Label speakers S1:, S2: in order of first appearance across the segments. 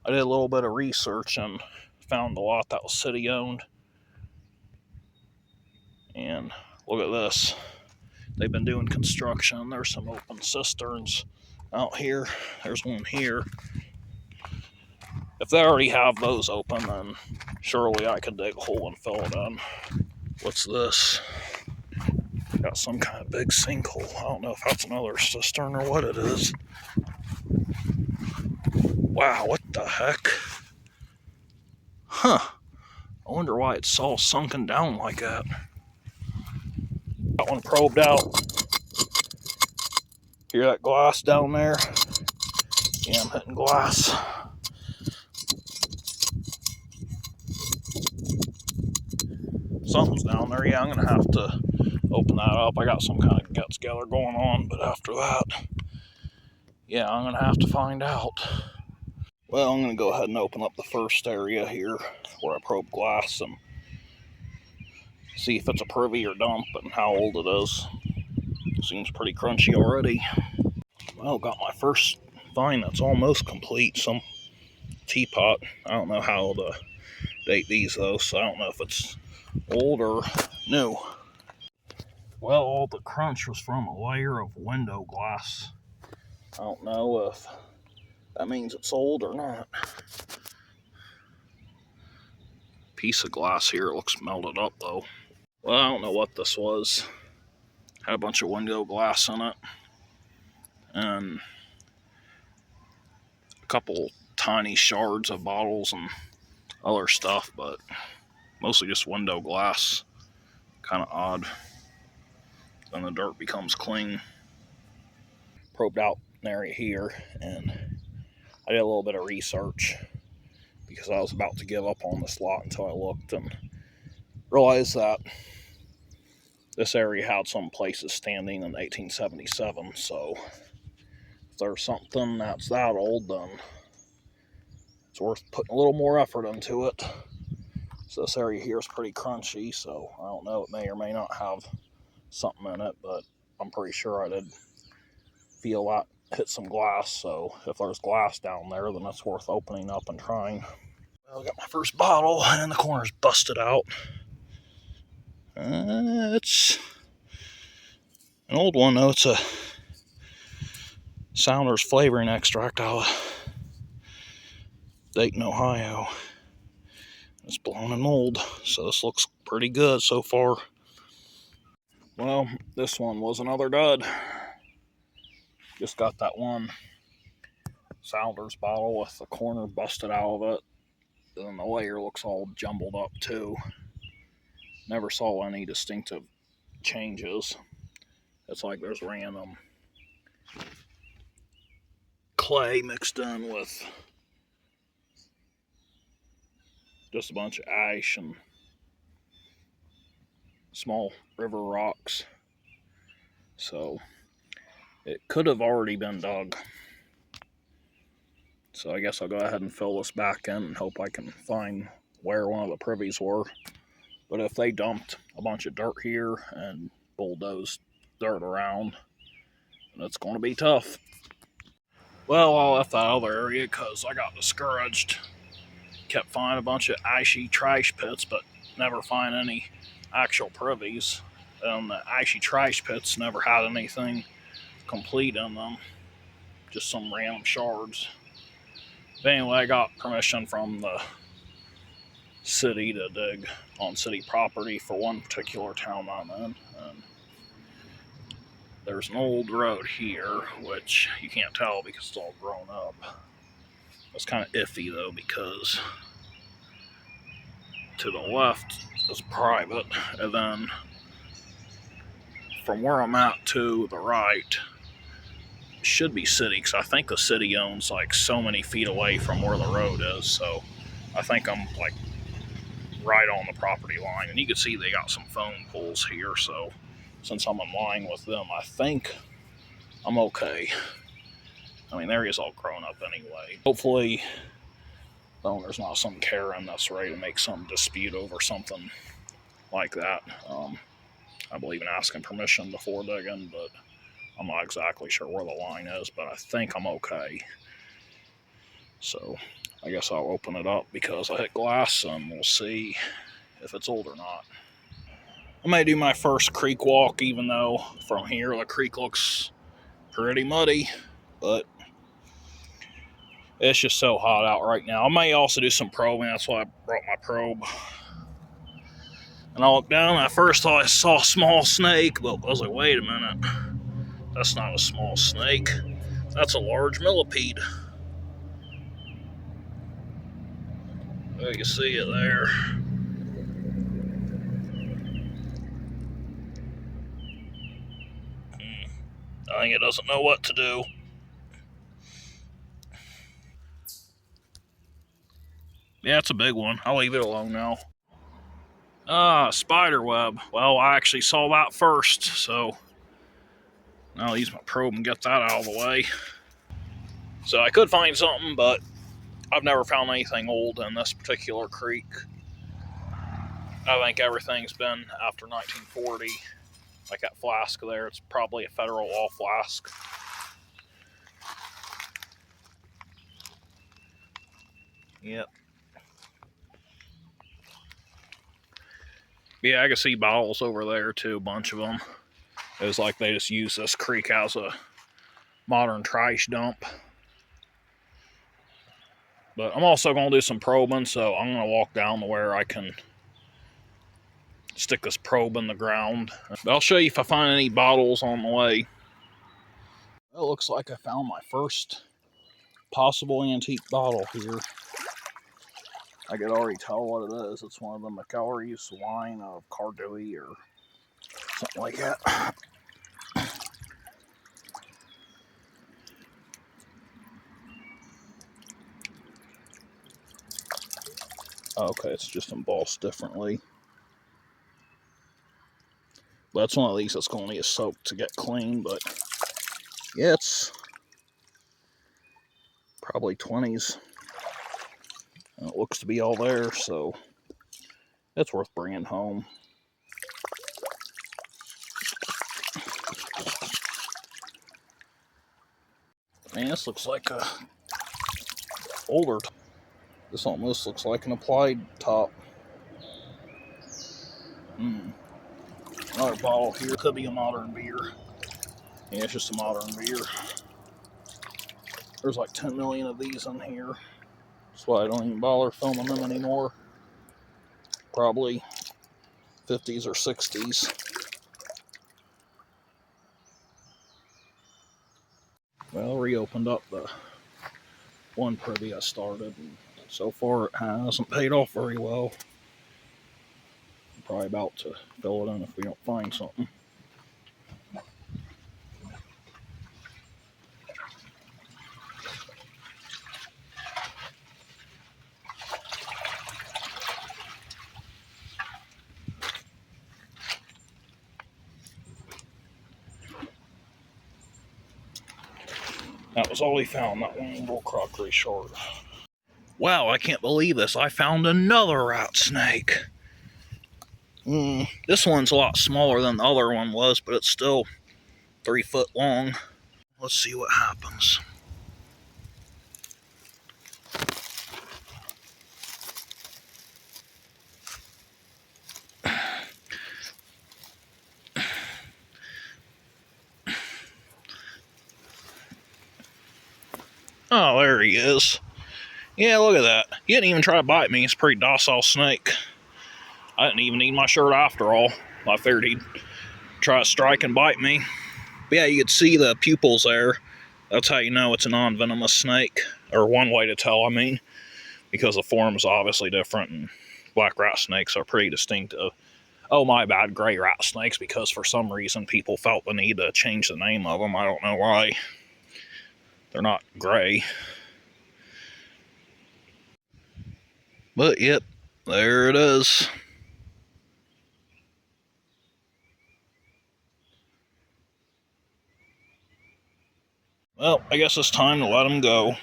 S1: I did a little bit of research and found a lot that was city owned. And look at this. They've been doing construction. There's some open cisterns out here. There's one here. If they already have those open, then surely I could dig a hole and fill it in. What's this? Got some kind of big sinkhole. I don't know if that's another cistern or what it is. Wow, what the heck? Huh. I wonder why it's all sunken down like that. Got one probed out. Hear that glass down there? Yeah, I'm hitting glass. Something's down there. Yeah, I'm going to have to open that up. I got some kind of get together going on, but after that, yeah, I'm going to have to find out. Well, I'm going to go ahead and open up the first area here where I probe glass and see if it's a privy or dump and how old it is. Seems pretty crunchy already. Well, got my first find that's almost complete. Some teapot. I don't know how to date these though, so I don't know if it's old or new. Well, all the crunch was from a layer of window glass. I don't know if that means it's old or not. Piece of glass here, it looks melted up though. Well, I don't know what this was. Had a bunch of window glass in it. And a couple tiny shards of bottles and other stuff, but mostly just window glass. Kind of odd. Then the dirt becomes clean. Probed out an area here, and I did a little bit of research because I was about to give up on this lot until I looked and realized that this area had some places standing in 1877, so if there's something that's that old, then it's worth putting a little more effort into it. So this area here is pretty crunchy, so I don't know, it may or may not have something in it, but I'm pretty sure I did feel that hit some glass, so if there's glass down there, then it's worth opening up and trying. Well, I got my first bottle, and the corner's busted out. It's an old one, though. It's a Sounders flavoring extract out of Dayton, Ohio. It's blown and old, so this looks pretty good so far. Well, this one was another dud. Just got that one Sounders bottle with the corner busted out of it. And the layer looks all jumbled up too. Never saw any distinctive changes. It's like there's random clay mixed in with just a bunch of ash and small river rocks. So it could have already been dug. So I guess I'll go ahead and fill this back in and hope I can find where one of the privies were. But if they dumped a bunch of dirt here and bulldozed dirt around, then it's going to be tough. Well, I left that other area because I got discouraged. Kept finding a bunch of ashy trash pits, but never find any actual privies. And the ashy trash pits never had anything complete in them, just some random shards. But anyway, I got permission from the city to dig on city property for one particular town I'm in. And there's an old road here, which you can't tell because it's all grown up. It's kind of iffy though, because to the left is private, and then from where I'm at to the right should be city, because I think the city owns like so many feet away from where the road is, so I think I'm like right on the property line. And you can see they got some phone poles here, so since I'm in line with them, I think I'm okay. I mean, the area's all grown up anyway. Hopefully the owner's not some Karen that's ready to make some dispute over something like that. I believe in asking permission before digging, but I'm not exactly sure where the line is, but I think I'm okay. So I guess I'll open it up because I hit glass, and we'll see if it's old or not. I may do my first creek walk, even though from here the creek looks pretty muddy, but it's just so hot out right now. I may also do some probing. That's why I brought my probe. And I looked down, and at first I saw a small snake, but I was like, wait a minute. That's not a small snake. That's a large millipede. You can see it there. I think it doesn't know what to do. Yeah, it's a big one. I'll leave it alone now. Spider web. Well, I actually saw that first, so now I'll use my probe and get that out of the way. So I could find something, but I've never found anything old in this particular creek. I think everything's been after 1940. Like that flask there, it's probably a federal law flask. Yep. Yeah, I can see bottles over there too, a bunch of them. It was like they just use this creek as a modern trash dump. But I'm also going to do some probing, so I'm going to walk down to where I can stick this probe in the ground. But I'll show you if I find any bottles on the way. Well, it looks like I found my first possible antique bottle here. I could already tell what it is. It's one of the McElry's line of Cardui or something like that. Okay, it's just embossed differently. But it's one of these that's going to need a soak to get clean, but yeah, it's probably 20s. And it looks to be all there, so it's worth bringing home. Man, this looks like a older. This almost looks like an applied top. Another bottle here. Could be a modern beer. Yeah, it's just a modern beer. There's like 10 million of these in here. That's why I don't even bother filming them anymore. Probably 50s or 60s. Well, reopened up the one privy I started, and so far it hasn't paid off very well. I'm probably about to fill it in if we don't find something. That was all he found, that one little crockery shard. Wow, I can't believe this. I found another rat snake. This one's a lot smaller than the other one was, but it's still 3 foot long. Let's see what happens. Oh, there he is. Yeah, look at that. He didn't even try to bite me. It's a pretty docile snake. I didn't even need my shirt after all. I figured he'd try to strike and bite me. But yeah, you could see the pupils there. That's how you know it's a non-venomous snake. Or one way to tell, I mean. Because the form is obviously different, and black rat snakes are pretty distinctive. Oh, my bad, gray rat snakes, because for some reason people felt the need to change the name of them. I don't know why. They're not gray. But yep, there it is. Well, I guess it's time to let him go.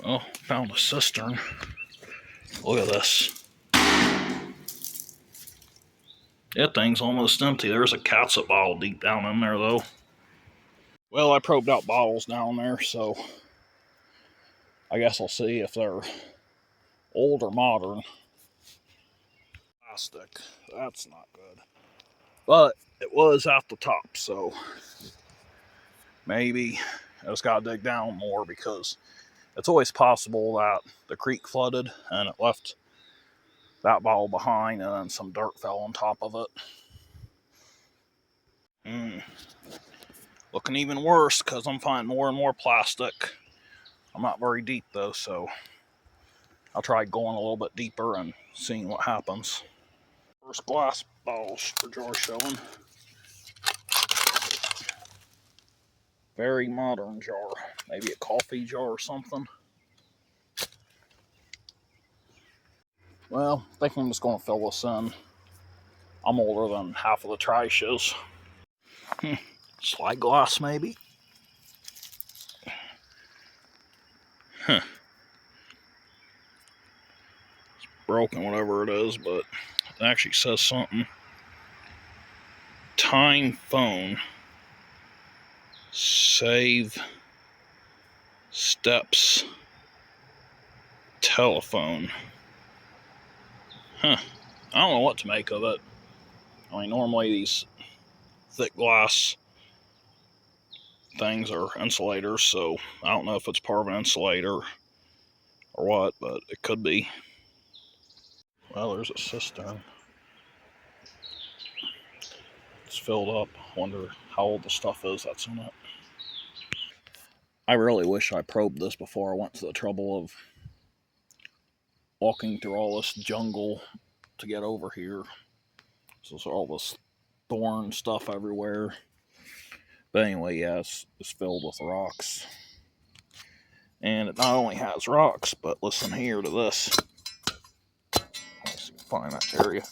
S1: Well, found a cistern. Look at this. That thing's almost empty. There's a catsup bottle deep down in there, though. Well, I probed out bottles down there, so I guess I'll see if they're old or modern. Plastic. That's not good. But it was at the top, so maybe I just gotta dig down more, because it's always possible that the creek flooded and it left that bottle behind and then some dirt fell on top of it. Looking even worse because I'm finding more and more plastic. I'm not very deep though, so I'll try going a little bit deeper and seeing what happens. First glass bottles for jar showing. Very modern jar. Maybe a coffee jar or something. Well, I think I'm just going to fill this in. I'm older than half of the trash is. Slide glass, maybe? Huh. It's broken, whatever it is, but it actually says something. Time phone. Save steps. Telephone. Huh. I don't know what to make of it. I mean, normally these thick glass things are insulators, so I don't know if it's part of an insulator or what, but it could be. Well, there's a cistern. It's filled up. Wonder how old the stuff is that's in it. I really wish I probed this before I went to the trouble of walking through all this jungle to get over here. So there's all this thorn stuff everywhere. But anyway, yeah, it's filled with rocks. And it not only has rocks, but listen here to this. Let's see, find that area.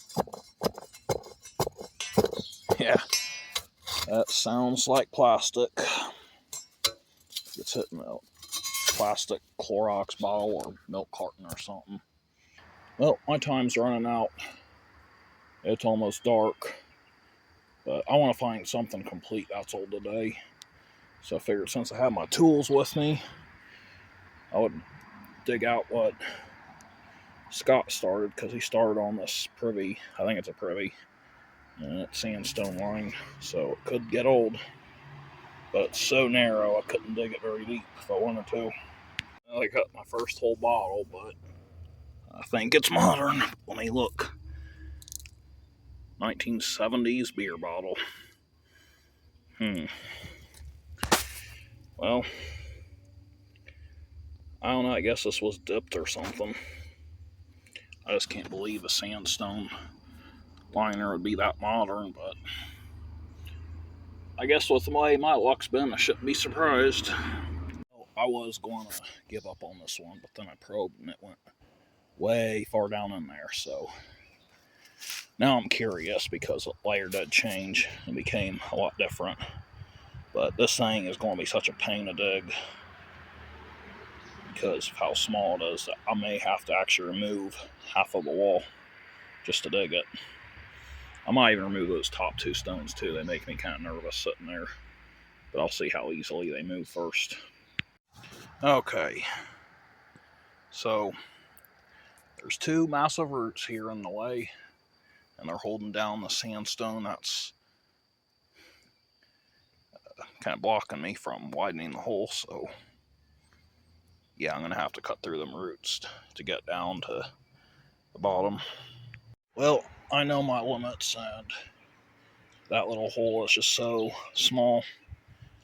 S1: Yeah, that sounds like plastic. It's hitting a plastic Clorox bottle or milk carton or something. Well, my time's running out. It's almost dark. But I want to find something complete that's old today. So I figured since I have my tools with me, I would dig out what Scott started, because he started on this privy. I think it's a privy. And it's sandstone line, so it could get old. But it's so narrow, I couldn't dig it very deep if I wanted to. I cut my first whole bottle, but I think it's modern. Let me look. 1970s beer bottle. Well, I don't know. I guess this was dipped or something. I just can't believe a sandstone liner would be that modern, but I guess with the way my luck's been, I shouldn't be surprised. I was going to give up on this one, but then I probed and it went way far down in there, so now I'm curious because the layer did change and became a lot different. But this thing is going to be such a pain to dig because of how small it is that I may have to actually remove half of the wall just to dig it. I might even remove those top two stones too. They make me kind of nervous sitting there, but I'll see how easily they move first. Okay, so there's two massive roots here in the way, and they're holding down the sandstone that's kind of blocking me from widening the hole. So yeah, I'm gonna have to cut through them roots to get down to the bottom. Well, I know my limits, and that little hole is just so small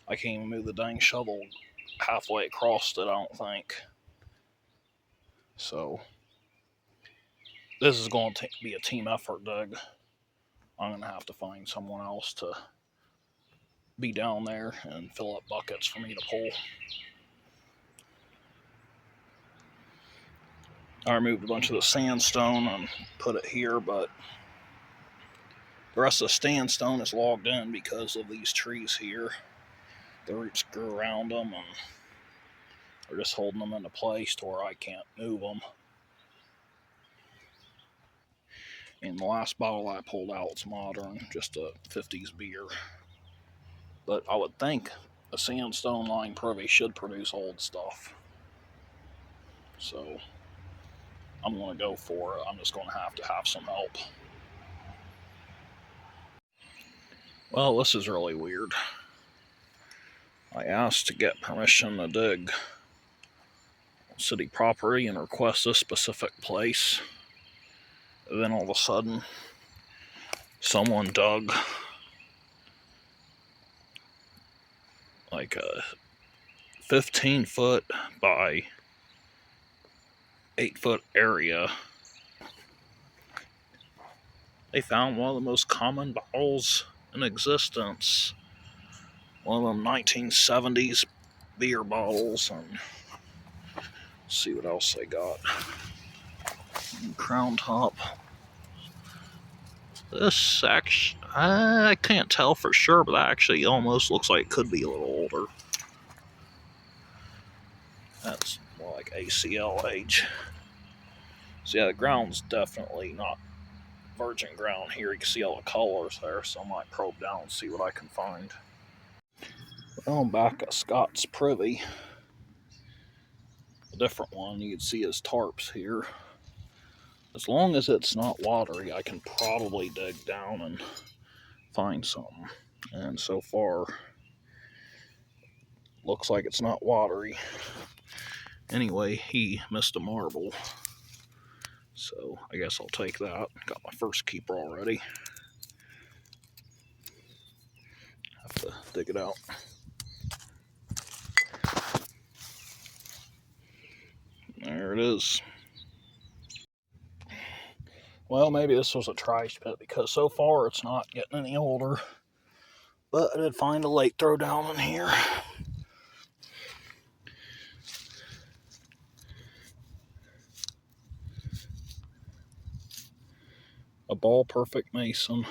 S1: I can't even move the dang shovel halfway across it, I don't think. So this is going to be a team effort, Doug. I'm going to have to find someone else to be down there and fill up buckets for me to pull. I removed a bunch of the sandstone and put it here, but the rest of the sandstone is logged in because of these trees here. The roots grew around them and they're just holding them into place to where I can't move them. And the last bottle I pulled out was modern, just a 50s beer. But I would think a sandstone lined privy should produce old stuff. So I'm going to go for it. I'm just going to have some help. Well, this is really weird. I asked to get permission to dig city property and request a specific place. And then all of a sudden, someone dug like a 15-foot by 8-foot area. They found one of the most common bottles in existence. One of them 1970s beer bottles. And let's see what else they got. Crown top. This section, I can't tell for sure, but that actually almost looks like it could be a little older. That's more like ACL age. So yeah, the ground's definitely not virgin ground here. You can see all the colors there, so I might probe down and see what I can find. Well, back at Scott's privy, a different one, you can see his tarps here. As long as it's not watery, I can probably dig down and find something. And so far, looks like it's not watery. Anyway, he missed a marble. So I guess I'll take that. Got my first keeper already. Have to dig it out. There it is. Well, maybe this was a trash pit because so far it's not getting any older. But I did find a late throwdown in here. A ball perfect mason.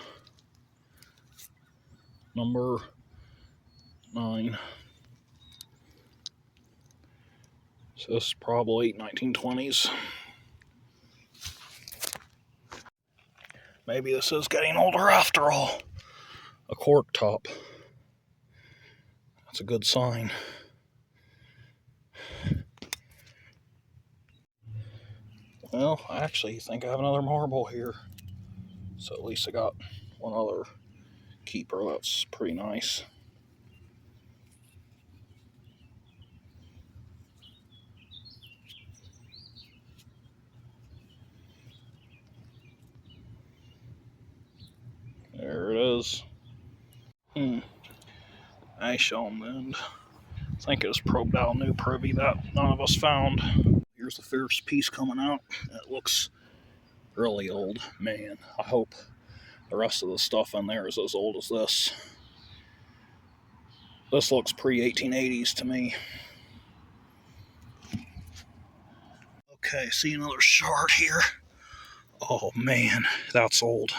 S1: Number 9. So this is probably 1920s. Maybe this is getting older after all. A cork top. That's a good sign. Well, I actually think I have another marble here. So at least I got one other keeper. That's pretty nice. There it is. Nice almond. I think it was probed out a new privy that none of us found. Here's the first piece coming out. It looks really old. Man, I hope the rest of the stuff in there is as old as this. This looks pre-1880s to me. Okay, see another shard here. Oh man, that's old.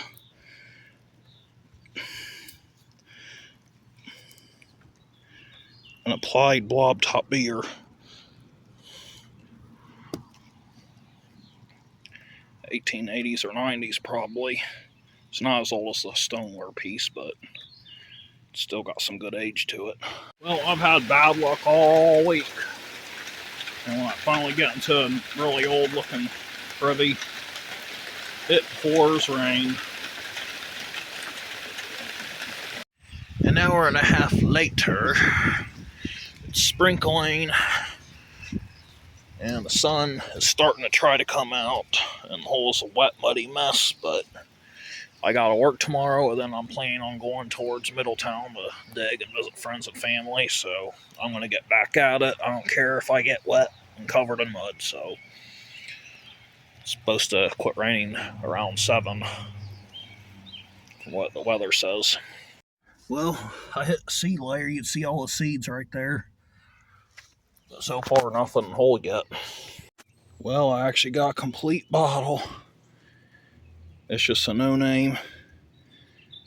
S1: An applied blob top beer. 1880s or 90s probably. It's not as old as the stoneware piece, but it's still got some good age to it. Well, I've had bad luck all week. And when I finally get into a really old looking privy, it pours rain. An hour and a half later, it's sprinkling, and the sun is starting to try to come out, and the hole's a wet, muddy mess, but I gotta work tomorrow, and then I'm planning on going towards Middletown to dig and visit friends and family, so I'm gonna get back at it. I don't care if I get wet and covered in mud, so it's supposed to quit raining around 7, from what the weather says. Well, I hit the seed layer. You'd see all the seeds right there. But so far, nothing whole yet. Well, I actually got a complete bottle. It's just a no-name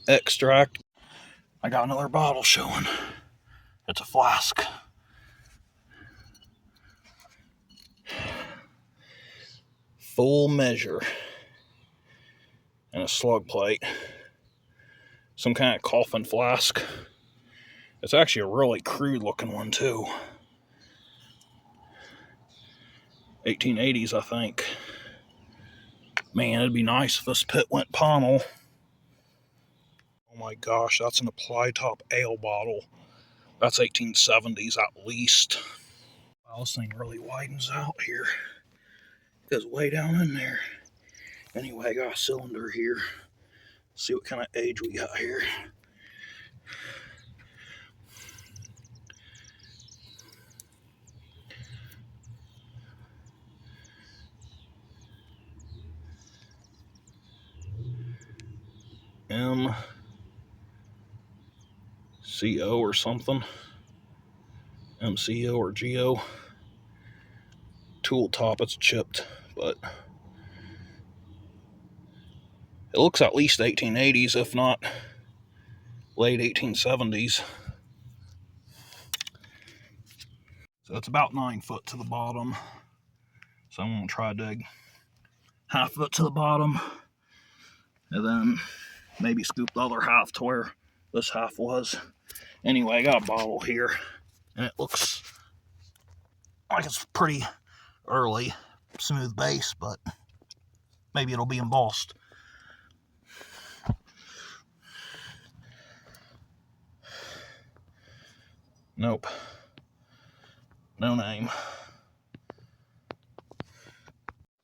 S1: extract. I got another bottle showing. It's a flask. Full measure. and a slug plate. Some kind of coffin flask. It's actually a really crude looking one too. 1880s, I think. Man, it'd be nice if this pit went Pommel. Oh my gosh, that's an apply top ale bottle. That's 1870s at least. Wow, this thing really widens out here. It goes way down in there. Anyway, I got a cylinder here. Let's see what kind of age we got here. MCO or something. MCO or GO. Tool top, it's chipped, but it looks at least 1880s, if not late 1870s. So it's about 9 foot to the bottom. So I'm going to try to dig half foot to the bottom and then maybe scoop the other half to where this half was. Anyway, I got a bottle here and it looks like it's pretty early, smooth base, but maybe it'll be embossed. Nope. No name.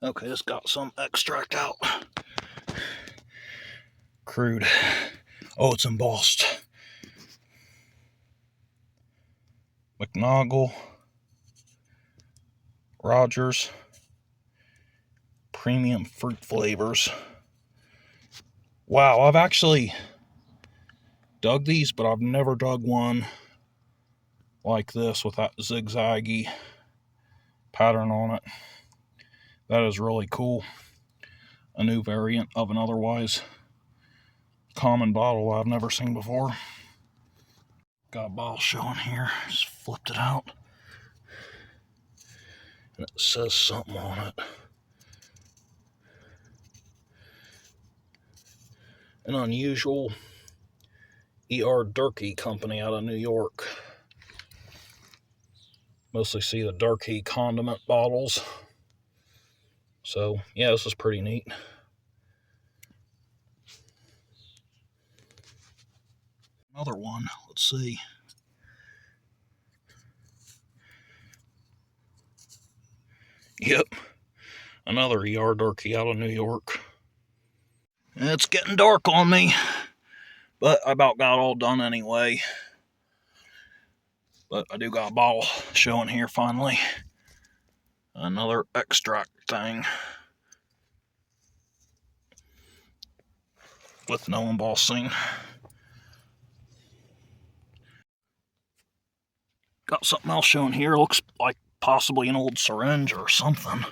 S1: Okay, it's got some extract out. Crude. Oh, it's embossed. McNoggle. Rogers. Premium fruit flavors. Wow, I've actually dug these, but I've never dug one like this with that zigzaggy pattern on it. That is really cool. A new variant of an otherwise common bottle I've never seen before. Got a bottle showing here. Just flipped it out. And it says something on it. An unusual E.R. Durkee company out of New York. Mostly see the Durkee condiment bottles. So, yeah, this is pretty neat. Another one, let's see. Yep, another E.R. Durkee out of New York. It's getting dark on me, but I about got all done anyway. But I do got a bottle showing here finally. Another extract thing. With no embossing. Got something else shown here. Looks like possibly an old syringe or something.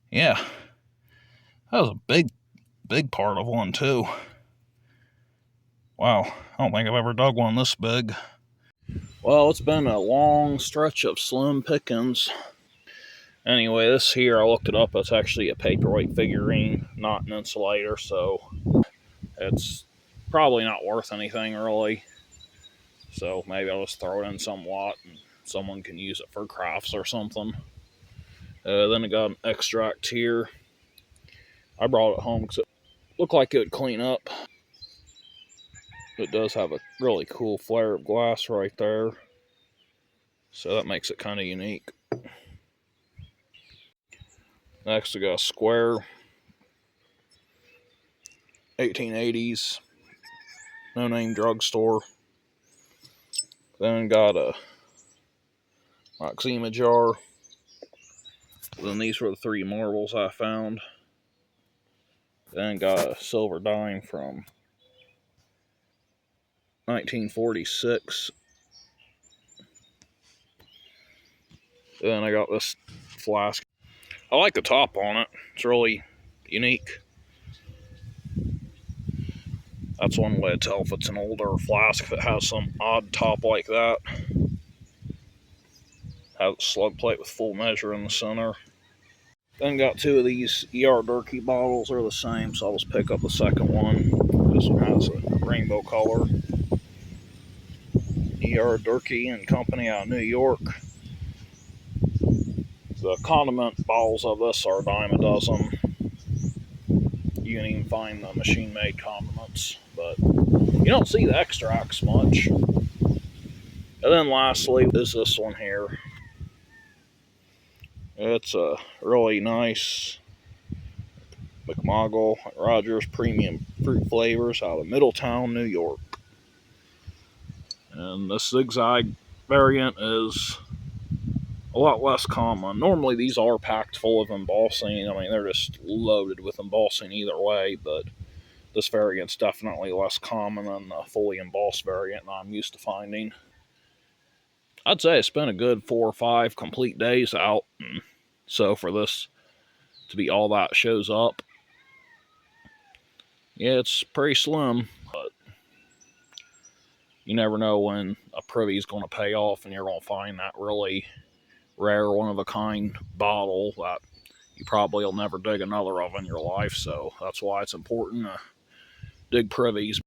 S1: Yeah. That was a big part of one too. Wow, I don't think I've ever dug one this big. Well, it's been a long stretch of slim pickings. Anyway, this here, I looked it up, it's actually a paperweight figurine, not an insulator, so it's probably not worth anything really. So maybe I'll just throw it in some lot and someone can use it for crafts or something. Then I got an extract here. I brought it home because it looked like it would clean up. It does have a really cool flare of glass right there. So that makes it kind of unique. Next I got a square. 1880s. No name drugstore. Then got a Noxema jar. Then these were the 3 marbles I found. Then got a silver dime from 1946. Then I got this flask. I like the top on it. It's really unique. That's one way to tell if it's an older flask, if it has some odd top like that. Has a slug plate with full measure in the center. Then got two of these ER Durkee bottles. Are the same, so I'll just pick up the second one. This one has a rainbow color. ER Durkee and Company out of New York. The condiment bottles of this are a dime a dozen. You can even find the machine-made condiments, but you don't see the extracts much. And then lastly is this one here. It's a really nice McMoggle Rogers Premium Fruit Flavors out of Middletown, New York. And the zigzag variant is a lot less common. Normally these are packed full of embossing. I mean, they're just loaded with embossing either way, but this variant's definitely less common than the fully embossed variant I'm used to finding. I'd say I spent a good 4 or 5 complete days out, and so for this to be all that shows up, yeah, it's pretty slim, but you never know when a privy is going to pay off and you're going to find that really rare, one-of-a-kind bottle that you probably will never dig another of in your life. So that's why it's important to dig privies.